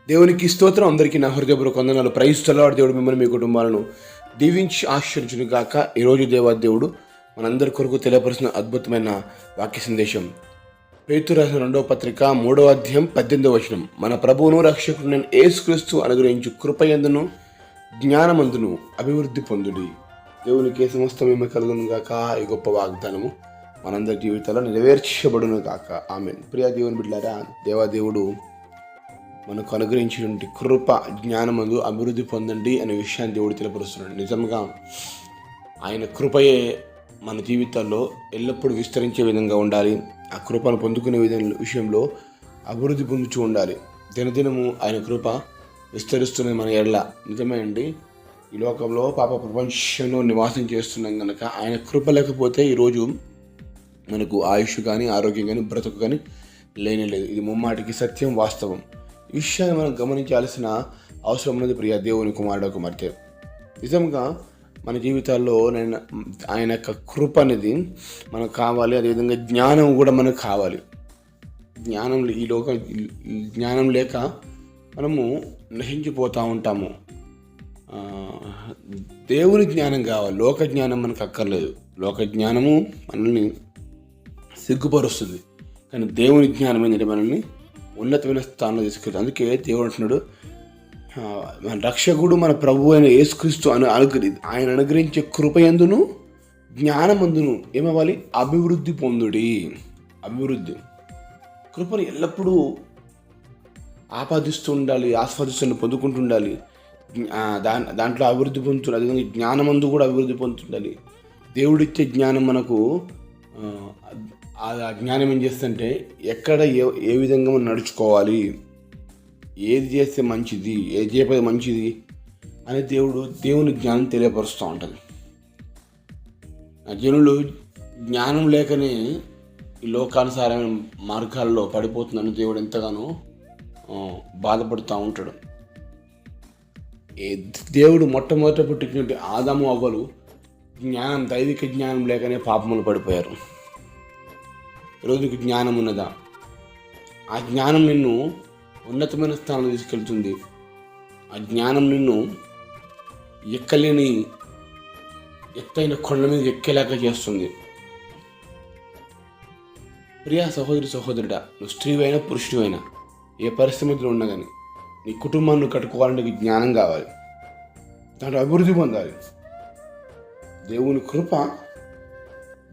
దేవునికి స్తోత్రం. అందరికీ నా హృదయపూర్వక వందనాలు. Praise the lord. దేవుడు మిమ్మల్ని మీ కుటుంబాలను దీవించి ఆశీర్వదించును గాక. ఈరోజు దేవుడు మనందరి కొరకు తెలియపరిచిన అద్భుతమైన వాక్య సందేశం పేతురు రాసిన 2వ పత్రిక 3వ అధ్యాయం 18వ వచనం. మన ప్రభువును రక్షకుడు యేసుక్రీస్తు అనుగ్రహించు కృపయందును జ్ఞానమందును అభివృద్ధి పొందుడి. దేవునికి సమస్త మేము కలుగును గాక. ఈ గొప్ప వాగ్దానము మనందరి జీవితాల్లో నెరవేర్చబడును గాక. ఆమేన్. ప్రియా దేవుని బిడ్డలారా, దేవాదేవుడు మనకు అనుగ్రహించినటువంటి కృప జ్ఞానమందు అభివృద్ధి పొందండి అనే విషయాన్ని దేవుడు తెలియపరుస్తున్నాడు. నిజంగా ఆయన కృపయే మన జీవితాల్లో ఎల్లప్పుడూ విస్తరించే విధంగా ఉండాలి. ఆ కృపను పొందుకునే విషయంలో అభివృద్ధి పొందుతూ ఉండాలి. దినదినము ఆయన కృప విస్తరిస్తున్నది మన ఎడల. నిజమే అండి. ఈ లోకంలో పాప ప్రపంచంలో నివాసం చేస్తున్నాం కనుక ఆయన కృప లేకపోతే ఈరోజు మనకు ఆయుష్ కానీ ఆరోగ్యం కానీ బ్రతుకు కానీ లేనే లేదు. ఇది ముమ్మాటికి సత్యం, వాస్తవం. ఈ విషయాన్ని మనం గమనించాల్సిన అవసరం ఉన్నది ప్రియ దేవుని కుమారుడు కుమార్తె. నిజంగా మన జీవితాల్లో ఆయన యొక్క కృప అనేది మనకు కావాలి. అదేవిధంగా జ్ఞానం కూడా మనకు కావాలి. జ్ఞానం లేక మనము నశించిపోతూ ఉంటాము. దేవుని జ్ఞానం కావాలి. లోక జ్ఞానం మనకు అక్కర్లేదు. లోక జ్ఞానము మనల్ని సిగ్గుపరుస్తుంది. కానీ దేవుని జ్ఞానం ఏంటంటే మనల్ని ఉన్నతమైన స్థానంలో తీసుకెళ్తాడు. అందుకే దేవుడు అంటున్నాడు, మన రక్షకుడు మన ప్రభు అయిన యేసుక్రీస్తు ఆయన అనుగ్రహించే కృపయందును జ్ఞానమందును ఏమవ్వాలి? అభివృద్ధి పొందుడి. అభివృద్ధి కృపను ఎల్లప్పుడూ ఆపాదిస్తూ ఉండాలి, ఆస్వాదిస్తూ పొందుకుంటూ ఉండాలి. దాంట్లో అభివృద్ధి పొందుతుంది. అదేవిధంగా జ్ఞానమందు కూడా అభివృద్ధి పొందుతుండాలి. దేవుడిచ్చే జ్ఞానం మనకు ఆ జ్ఞానం ఏం చేస్తుంటే ఎక్కడ ఏ విధంగా మనం నడుచుకోవాలి, ఏది చేస్తే మంచిది, ఏది చేయకపోతే మంచిది అని దేవుని జ్ఞానం తెలియపరుస్తూ ఉంటుంది. జనులు జ్ఞానం లేకనే ఈ లోకానుసారమైన మార్గాల్లో పడిపోతుందని దేవుడు ఎంతగానో బాధపడుతూ ఉంటాడు. దేవుడు మొట్టమొదట పుట్టినటువంటి ఆదాము అవ్వలు దైవిక జ్ఞానం లేకనే పాపములు పడిపోయారు. ఈరోజు నీకు జ్ఞానం ఉన్నదా? ఆ జ్ఞానం నిన్ను ఉన్నతమైన స్థానంలో తీసుకెళ్తుంది. ఆ జ్ఞానం నిన్ను ఎక్కలేని ఎత్తైన కొండ మీద ఎక్కేలాగా చేస్తుంది. ప్రియా సహోదరుడా, నువ్వు స్త్రీవైనా పురుషుడివైనా ఏ పరిస్థితిలో ఉన్నా కానీ నీ కుటుంబాన్ని కట్టుకోవాలంటే నీకు జ్ఞానం కావాలి. దాంట్లో అభివృద్ధి పొందాలి. దేవుని కృప,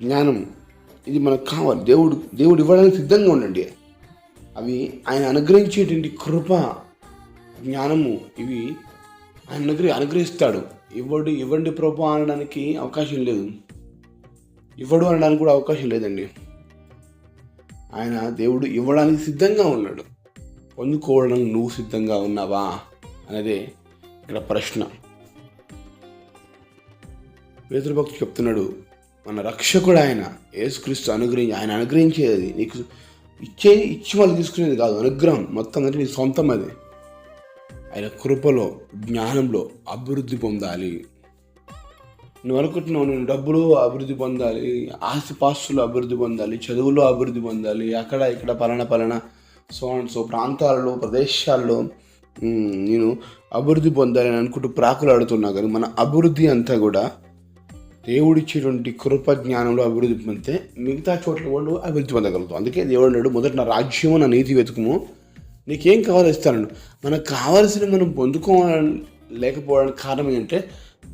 జ్ఞానం ఇది మనకు కావాలి. దేవుడు ఇవ్వడానికి సిద్ధంగా ఉండండి. అవి ఆయన అనుగ్రహించేటువంటి కృప, జ్ఞానము ఇవి ఆయన అనుగ్రహిస్తాడు. ఇవ్వండి ప్రభు అనడానికి అవకాశం లేదు. ఇవ్వడు అనడానికి కూడా అవకాశం లేదండి. దేవుడు ఇవ్వడానికి సిద్ధంగా ఉన్నాడు. పొందుకోవడానికి నువ్వు సిద్ధంగా ఉన్నావా అనేదే ఇక్కడ ప్రశ్న. పేతురు భక్తుడు చెప్తున్నాడు, మన రక్షకుడు ఆయన యేసుక్రీస్తు ఆయన అనుగ్రహించేది. నీకు ఇచ్చి వాళ్ళు తీసుకునేది కాదు. అనుగ్రహం మొత్తం అంటే నీ సొంతం. అది ఆయన కృపలో, జ్ఞానంలో అభివృద్ధి పొందాలి. నువ్వు అనుకుంటున్నావు నేను డబ్బులు అభివృద్ధి పొందాలి, ఆస్తిపాస్తులు అభివృద్ధి పొందాలి, చదువులో అభివృద్ధి పొందాలి, అక్కడ ఇక్కడ పలానా సో ప్రాంతాలలో, ప్రదేశాల్లో నేను అభివృద్ధి పొందాలి అని అనుకుంటూ ప్రాకులాడుతున్నా. కానీ మన అభివృద్ధి అంతా కూడా దేవుడిచ్చేటువంటి కృప జ్ఞానంలో అభివృద్ధి పొందితే మిగతా చోట్ల వాళ్ళు అభివృద్ధి పొందగలుగుతాం. అందుకే దేవుడు అన్నాడు, మొదట నా రాజ్యము నా నీతి వెతుకుము, నీకేం కావాలో ఇస్తాను. మనకు కావాల్సిన మనం లేకపోవడానికి కారణం ఏంటంటే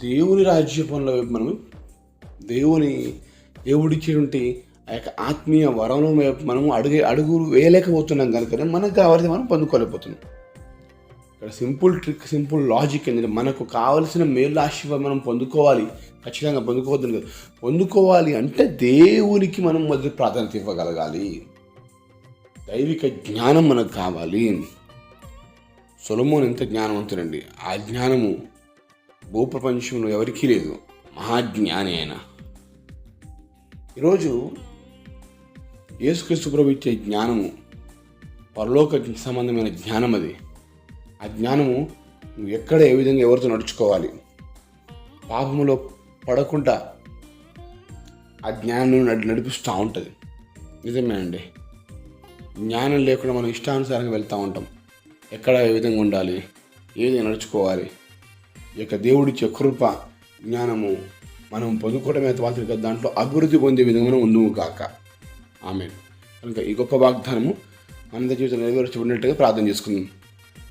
దేవుని రాజ్య పనుల వైపు మనం దేవుడిచ్చేటువంటి ఆ యొక్క ఆత్మీయ వరంలో మనము అడుగు వేయలేకపోతున్నాం కనుక మనకు కావాల్సి మనం పొందుకోలేకపోతున్నాం. ఇక్కడ సింపుల్ లాజిక్ ఏంటంటే మనకు కావలసిన మేలు ఆశీర్వాదం మనం పొందుకోవాలి. ఖచ్చితంగా పొందుకోవద్దు కదా. పొందుకోవాలి అంటే దేవునికి మనం మొదటి ప్రాధాన్యత ఇవ్వగలగాలి. దైవిక జ్ఞానం మనకు కావాలి. సొలొమోను ఎంత జ్ఞానవంతుడండి. ఆ జ్ఞానము భూప్రపంచంలో ఎవరికీ లేదు. మహాజ్ఞాని ఆయన. ఈరోజు యేసుక్రీస్తు ప్రభు ఇచ్చే జ్ఞానము పరలోక సంబంధమైన జ్ఞానం. అది ఆ జ్ఞానము నువ్వు ఎక్కడ ఏ విధంగా ఎవరితో నడుచుకోవాలి, పాపములో పడకుండా ఆ జ్ఞానం నడిపిస్తూ ఉంటుంది. నిజమే అండి. జ్ఞానం లేకుండా మనం ఇష్టానుసారంగా వెళ్తూ ఉంటాం. ఎక్కడ ఏ విధంగా ఉండాలి, ఏ విధంగా నడుచుకోవాలి, ఈ యొక్క దేవుడిచ్చే కృప జ్ఞానము మనం పొందుకోవడమే మాత్రం కాదు, దాంట్లో అభివృద్ధి పొందే విధంగా మనం ఉందుము కాక. ఆమేన్. కనుక ఈ గొప్ప వాగ్దానము మన జీవితంలో నెరవేర్చబడినట్టుగా ప్రార్థన చేసుకుందాం.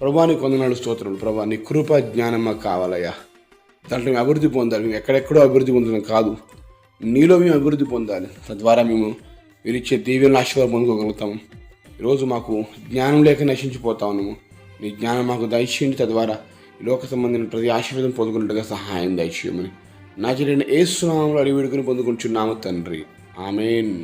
ప్రభువా నీకు వందనాలు, స్తోత్రములు. ప్రభువా నీ కృప జ్ఞానం మాకు కావాలయ్యా. దాంట్లో మేము అభివృద్ధి పొందాలి. మేము ఎక్కడెక్కడో అభివృద్ధి పొందడం కాదు, నీలో మేము అభివృద్ధి పొందాలి. తద్వారా మేము మీరు ఇచ్చే దీవెనల ఆశీర్వాదం పొందుకోగలుగుతాము. ఈరోజు మాకు జ్ఞానం లేక నశించిపోతా ఉన్నాము. నీ జ్ఞానం మాకు దయచేయండి. తద్వారా ఈ లోక సంబంధించిన ప్రతి ఆశీర్వాదం పొందుకున్నట్టుగా సహాయం దయచేయమని నజరేయుడైన యేసు నామములో అడిగి వేడుకొని పొందుకుంటున్నాము తండ్రి. ఆమేన్.